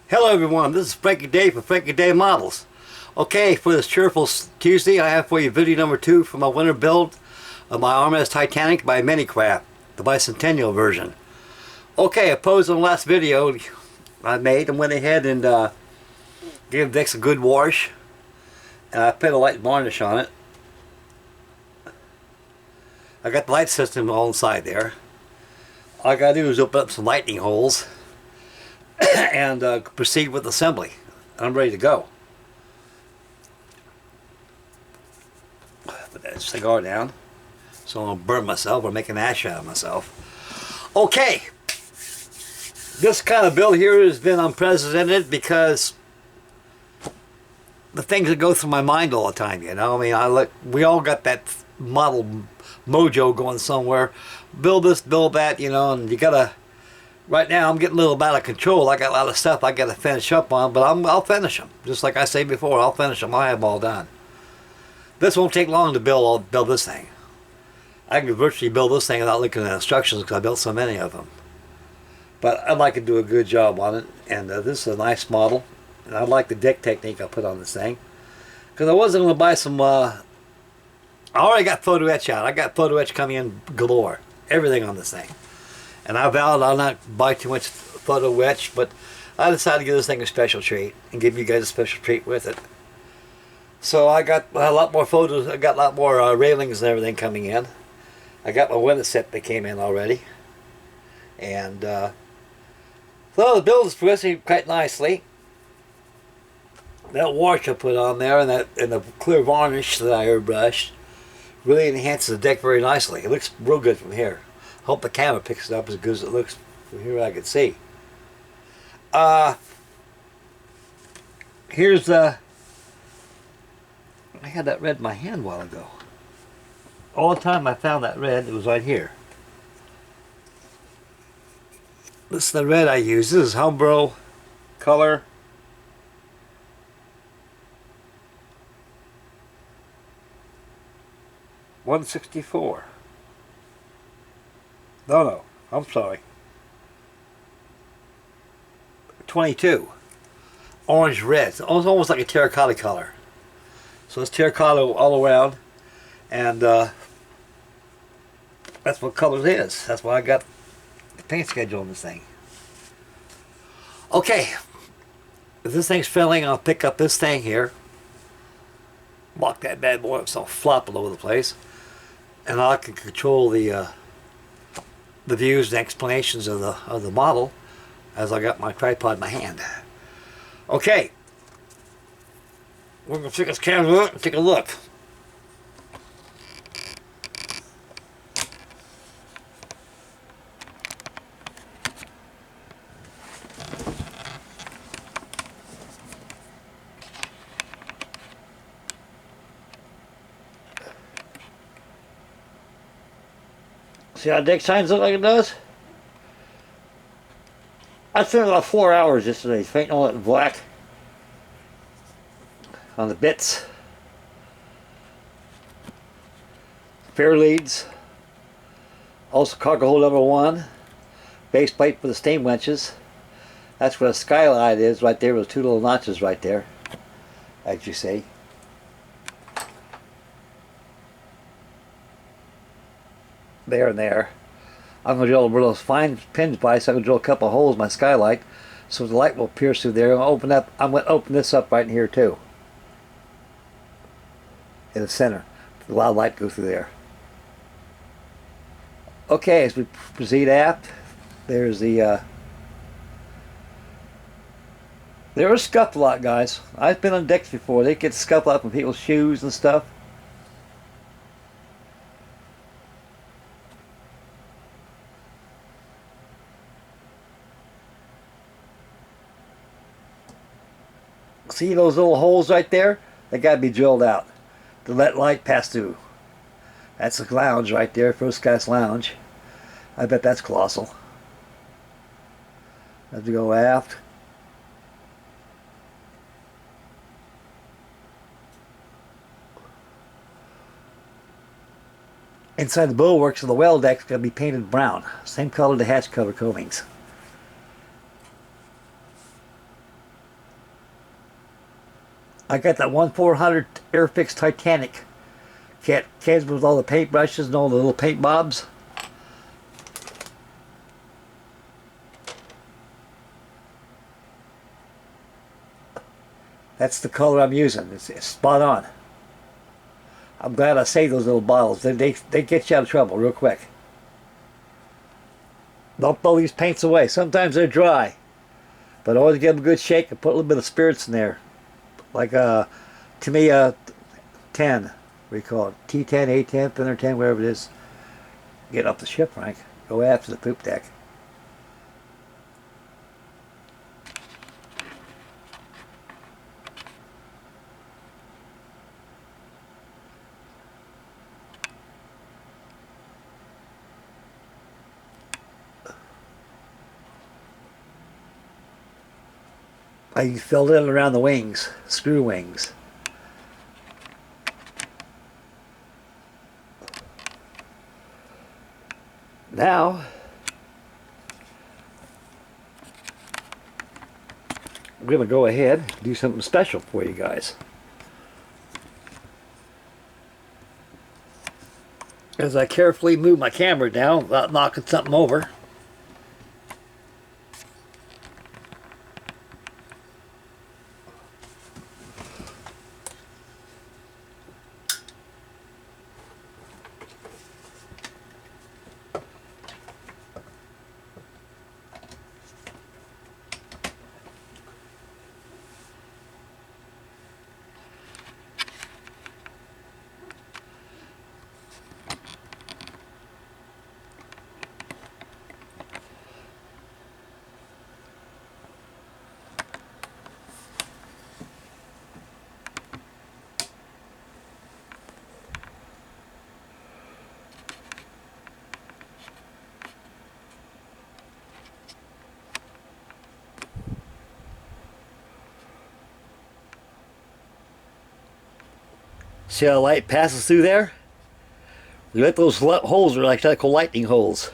Hello everyone, this is Frankie Day for Frankie Day Models. Okay, for this cheerful Tuesday, I have for you video number 2 for my winter build of my RMS TITANIC by Minicraft, the Centennial version. Okay, opposed on the last video I made, I went ahead and gave the decks a good wash, and I put a light varnish on it. I got the light system all inside there. All I gotta do is open up some lightning holes and proceed with assembly. I'm ready to go. Put that cigar down so I don't burn myself or make an ash out of myself. Okay, this kind of build here has been unprecedented because the things that go through my mind all the time, you know. I mean, we all got that model mojo going somewhere. Build this, build that, you know, and you gotta. Right now, I'm getting a little out of control. I got a lot of stuff I got to finish up on, but I'll finish them. Just like I say before, I'll finish them. I have them all done. This won't take long to build this thing. I can virtually build this thing without looking at instructions because I built so many of them. But I'd like to do a good job on it, and this is a nice model. And I like the deck technique I put on this thing. Because I wasn't going to buy some... I already got photo etch out. I got photo etch coming in galore. Everything on this thing. And I vowed I'll not buy too much photo etch, but I decided to give this thing a special treat and give you guys a special treat with it. So I got a lot more photos, I got a lot more railings and everything coming in. I got my window set that came in already. And so the build is progressing quite nicely. That wash I put on there and the clear varnish that I airbrushed really enhances the deck very nicely. It looks real good from here. Hope the camera picks it up as good as it looks from here I can see. Here's the... I had that red in my hand a while ago. All the time I found that red, it was right here. This is the red I use. This is Umbro color. $164. No, I'm sorry. 22. Orange red. It's almost like a terracotta color. So it's terracotta all around. And that's what color it is. That's why I got the paint schedule on this thing. Okay. If this thing's filling, I'll pick up this thing here. Lock that bad boy up so I'll flop all over the place. And I can control the views and explanations of the model as I got my tripod in my hand. Okay, we're going to take this camera out and take a look. See how deck signs look like it does? I spent about 4 hours yesterday painting all that in black on the bits, fair leads, also cargo hole number 1, base plate for the steam winches. That's where the skylight is right there with 2 little notches right there, as you see. There and there. I'm going to drill where those fine pins by, so I can drill a couple of holes in my skylight so the light will pierce through there. I'm going to open this up right in here too. In the center. Allow light to go through there. Okay, as we proceed aft, there's the there was scuff a lot, guys. I've been on decks before. They get scuff up on people's shoes and stuff. See those little holes right there? They got to be drilled out to let light pass through. That's the lounge right there, first class lounge. I bet that's colossal. As we go aft. Inside the bulwarks of the well deck is going to be painted brown. Same color the hatch cover coatings. I got that 1/400 Airfix Titanic kit. Came with all the paintbrushes and all the little paint bobs. That's the color I'm using. It's spot on. I'm glad I saved those little bottles. They get you out of trouble real quick. Don't throw these paints away. Sometimes they're dry. But always give them a good shake and put a little bit of spirits in there. Like to me, 10. What do you call it? T10, A10, Thinner 10, whatever it is. Get off the ship, Frank. Go after the poop deck. I filled it around the wings, screw wings. Now, I'm going to go ahead and do something special for you guys. As I carefully move my camera down without knocking something over. See how the light passes through there? You let those holes are like lightning holes.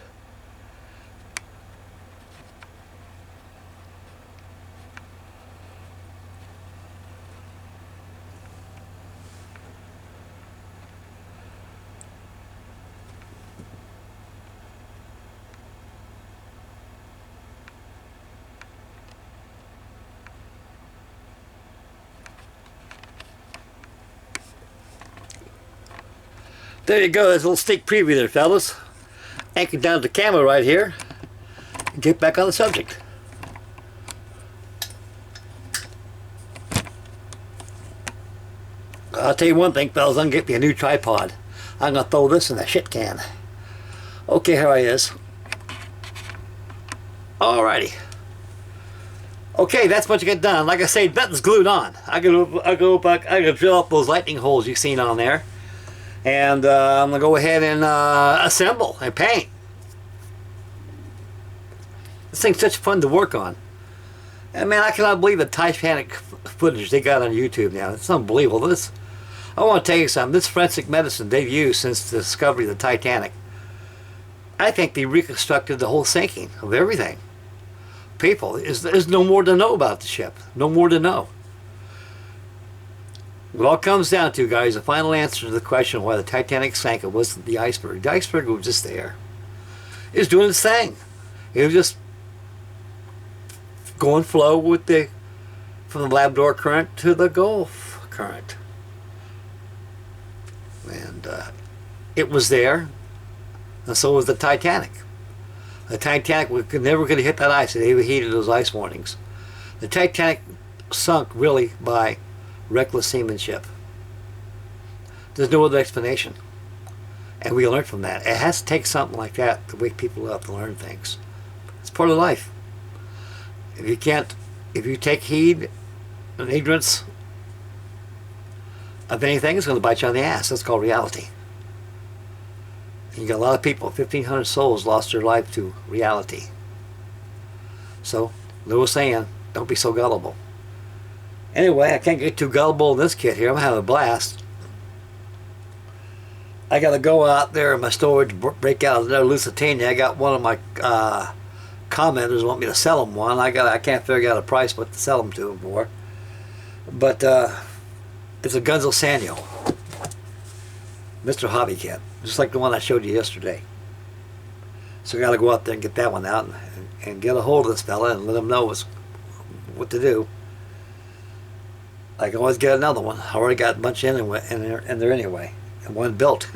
There you go, there's a little sneak preview there, fellas. Anchor down the camera right here. And get back on the subject. I'll tell you one thing, fellas, I'm gonna get me a new tripod. I'm gonna throw this in the shit can. Okay, here I is. Alrighty. Okay, that's what you get done. Like I say, nothing's glued on. I gotta drill up those lightning holes you've seen on there. And I'm going to go ahead and assemble and paint. This thing's such fun to work on. And man, I cannot believe the Titanic footage they got on YouTube now. It's unbelievable. I want to tell you something. This forensic medicine they've used since the discovery of the Titanic, I think they reconstructed the whole sinking of everything. People, there's no more to know about the ship. No more to know. What it all comes down to, guys, the final answer to the question of why the Titanic sank, it wasn't the iceberg. The iceberg was just there. It was doing its thing. It was just going flow with from the Labrador current to the Gulf current. And it was there, and so was the Titanic. The Titanic was never going to hit that ice. They heeded those ice warnings. The Titanic sunk really by reckless seamanship. There's no other explanation. And we learn from that. It has to take something like that to wake people up to learn things. It's part of life. If you take heed and ignorance of anything, it's going to bite you on the ass. That's called reality. And you got a lot of people, 1,500 souls lost their life to reality. So, little saying, don't be so gullible. Anyway, I can't get too gullible in this kit here. I'm having a blast. I got to go out there in my storage, break out another Lusitania. I got one of my commenters want me to sell them one. I can't figure out a price what to sell them to them for. But It's a Gunzo Centennial. Mr. Hobby Kit. Just like the one I showed you yesterday. So I got to go out there and get that one out and get a hold of this fella and let him know what to do. I can always get another one. I already got a bunch in there anyway. And one built.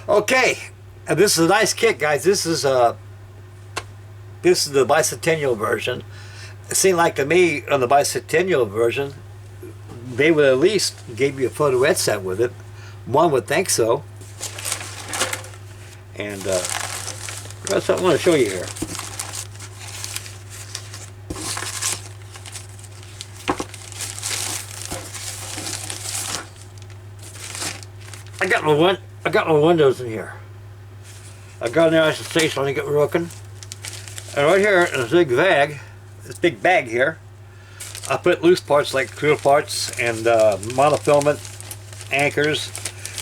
Okay. And this is a nice kit, guys. This is the Bicentennial version. It seemed like to me on the Bicentennial version, they would at least give you a photo set with it. One would think so. And I've got something I want to show you here. I got my windows in here. I got in there, I should say, so I can get working. And right here in this big bag here, I put loose parts like creel parts and monofilament anchors.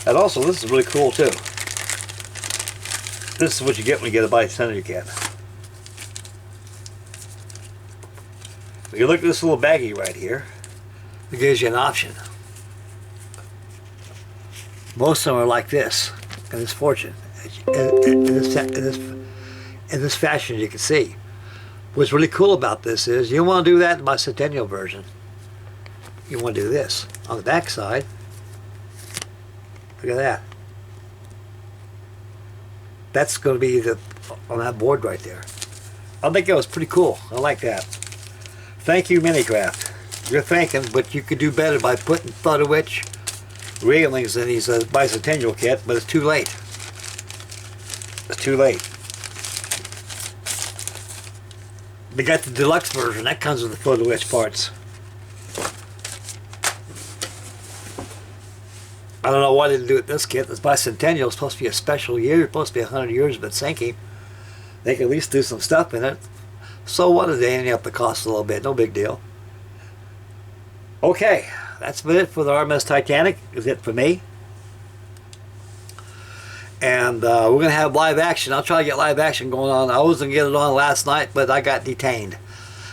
And also, this is really cool too. This is what you get when you get a Bicentennial kit. When you look at this little baggie right here, it gives you an option. Most of them are like this, in this fortune, in this fashion, you can see. What's really cool about this is you want to do that in my Centennial version. You want to do this on the back side. Look at that. That's going to be on that board right there. I think that was pretty cool. I like that. Thank you, Minicraft. You're thanking, but you could do better by putting photo etch railings in these Bicentennial kit, but it's too late. It's too late. They got the deluxe version. That comes with the photo etch parts. I don't know why they didn't do it this kit. This Bicentennial is supposed to be a special year. It's supposed to be 100 years of it sinking. They can at least do some stuff in it. So what if they ended up the cost a little bit? No big deal. Okay, that's been it for the RMS Titanic. Is it for me? And we're going to have live action. I'll try to get live action going on. I was going to get it on last night, but I got detained.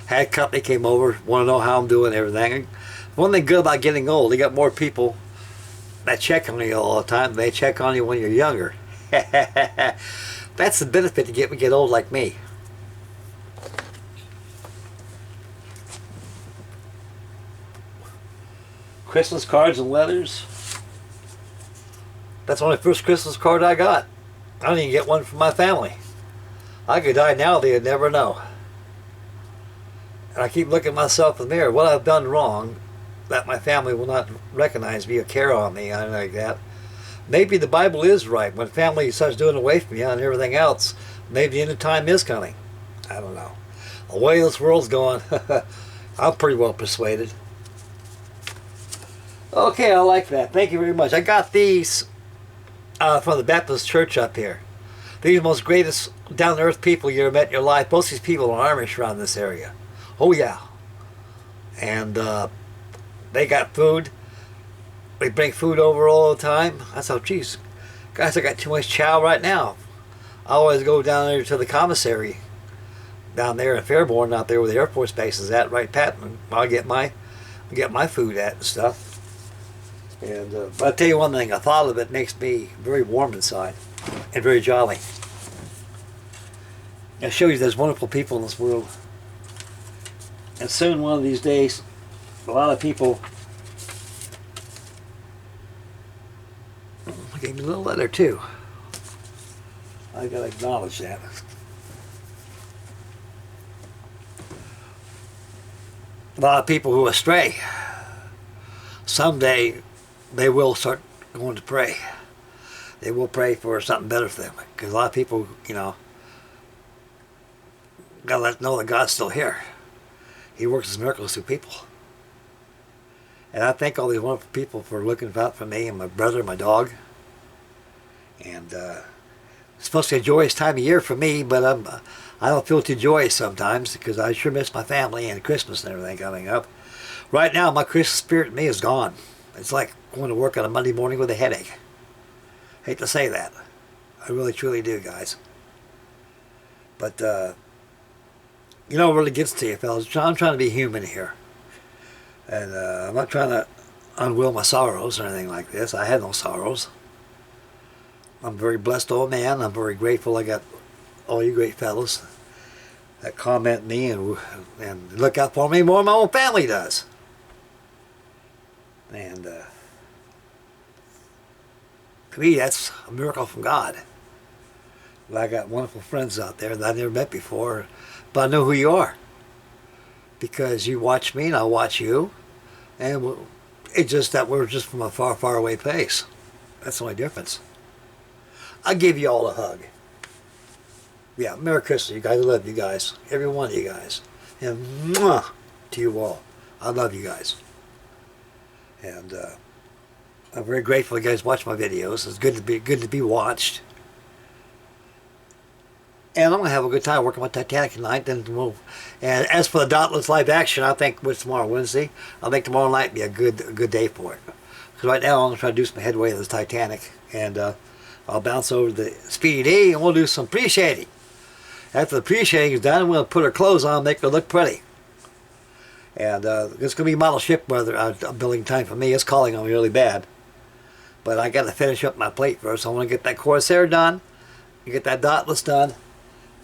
Had a company came over, want to know how I'm doing and everything. One thing good about getting old, you got more people that check on you all the time. They check on you when you're younger. That's the benefit to get old like me. Christmas cards and letters. That's the only first Christmas card I got. I didn't even get one from my family. I could die now, they'd never know. And I keep looking at myself in the mirror. What I've done wrong, that my family will not recognize me or care on me, anything like that. Maybe the Bible is right. When family starts doing away from you and everything else, maybe the end of time is coming. I don't know. The way this world's going, I'm pretty well persuaded. Okay, I like that. Thank you very much. I got these from the Baptist church up here. These are the most greatest down-to-earth people you ever met in your life. Most of these people are Irish around this area. Oh, yeah. And they got food. They bring food over all the time. I thought, geez, guys, I got too much chow right now. I always go down there to the commissary down there in Fairborn, out there where the Air Force Base is at, right, Pat. And I get my food at and stuff. And but I'll tell you one thing, a thought of it makes me very warm inside and very jolly. I'll show you there's wonderful people in this world. And soon, one of these days, a lot of people gave me a little letter too. I gotta acknowledge that. A lot of people who astray, someday they will start going to pray. They will pray for something better for them. Because a lot of people, you know, gotta let them know that God's still here. He works his miracles through people. And I thank all these wonderful people for looking out for me and my brother and my dog. And it's supposed to be a joyous time of year for me, but I don't feel too joyous sometimes because I sure miss my family and Christmas and everything coming up. Right now, my Christmas spirit in me is gone. It's like going to work on a Monday morning with a headache. Hate to say that. I really, truly do, guys. But, you know what really gets to you, fellas? I'm trying to be human here. And I'm not trying to unwill my sorrows or anything like this. I had no sorrows. I'm a very blessed old man. I'm very grateful I got all you great fellows that comment me and look out for me more than my own family does. And to me, that's a miracle from God. I got wonderful friends out there that I never met before, but I know who you are. Because you watch me and I watch you, and it's just that we're just from a far, far away place. That's the only difference. I give you all a hug. Yeah, Merry Christmas, you guys. I love you guys. Every one of you guys. And mwah, to you all. I love you guys. And I'm very grateful you guys watch my videos. It's good to be watched. And I'm gonna have a good time working on Titanic tonight. And as for the Dauntless live action, I think what's tomorrow, Wednesday. I think tomorrow night be a good day for it. Because right now I'm gonna try to do some headway to this Titanic, and I'll bounce over to the Speedy D, and we'll do some pre-shading. After the pre-shading is done, we'll put her clothes on, make her look pretty. And it's gonna be model ship weather. Building time for me. It's calling on me really bad. But I got to finish up my plate first. I want to get that Corsair done, and get that Dauntless done.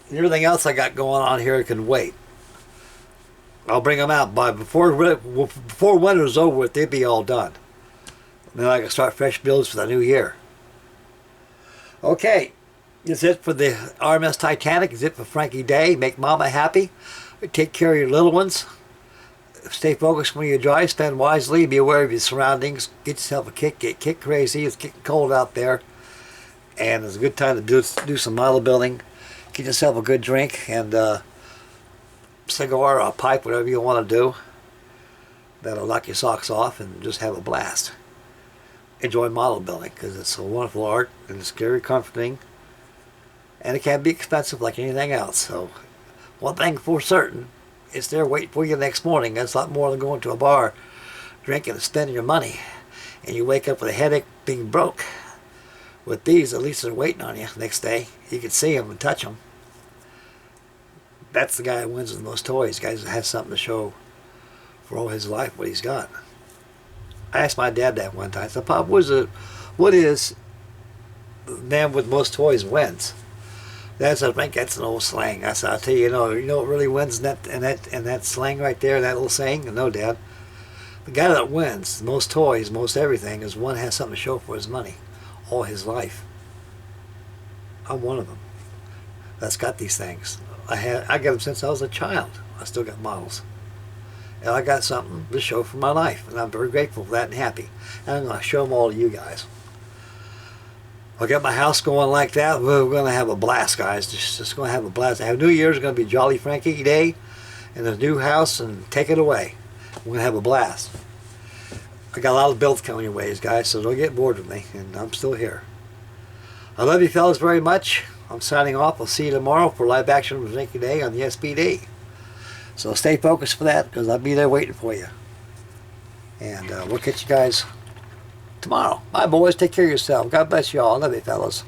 And everything else I got going on here can wait. I'll bring them out before winter's over with. They'll be all done. Then I can start fresh builds for the new year. Okay, that's it for the RMS Titanic. That's it for Frankie Day. Make Mama happy. Take care of your little ones. Stay focused when you drive. Spend wisely. Be aware of your surroundings. Get yourself a kick. Get kick crazy. It's getting cold out there, and it's a good time to do some model building. Get yourself a good drink and cigar or a pipe, whatever you want to do. That'll knock your socks off and just have a blast. Enjoy model building because it's a wonderful art and it's very comforting. And it can be expensive like anything else. So one thing for certain, it's there waiting for you the next morning. That's a lot more than going to a bar, drinking and spending your money. And you wake up with a headache being broke. With these, at least they're waiting on you the next day. You can see them and touch them. That's the guy who wins with the most toys. The guy who has something to show for all his life what he's got. I asked my dad that one time. I said, Pop, what is the man with most toys wins? Dad said, I think that's an old slang. I said, I'll tell you, you know what really wins in that slang right there, that little saying? No, Dad. The guy that wins the most toys, most everything, is one that has something to show for his money. All his life. I'm one of them that's got these things. I got them since I was a child. I still got models. And I got something to show for my life. And I'm very grateful for that and happy. And I'm going to show them all to you guys. I got my house going like that. We're going to have a blast, guys. Just going to have a blast. New Year's is going to be Jolly Frankie Day in the new house and take it away. We're going to have a blast. I got a lot of builds coming your ways, guys, so don't get bored with me, and I'm still here. I love you fellas very much. I'm signing off. I'll see you tomorrow for live action with Frankie Day on the SPD. So stay focused for that, because I'll be there waiting for you. And we'll catch you guys tomorrow. Bye, boys. Take care of yourself. God bless you all. I love you, fellas.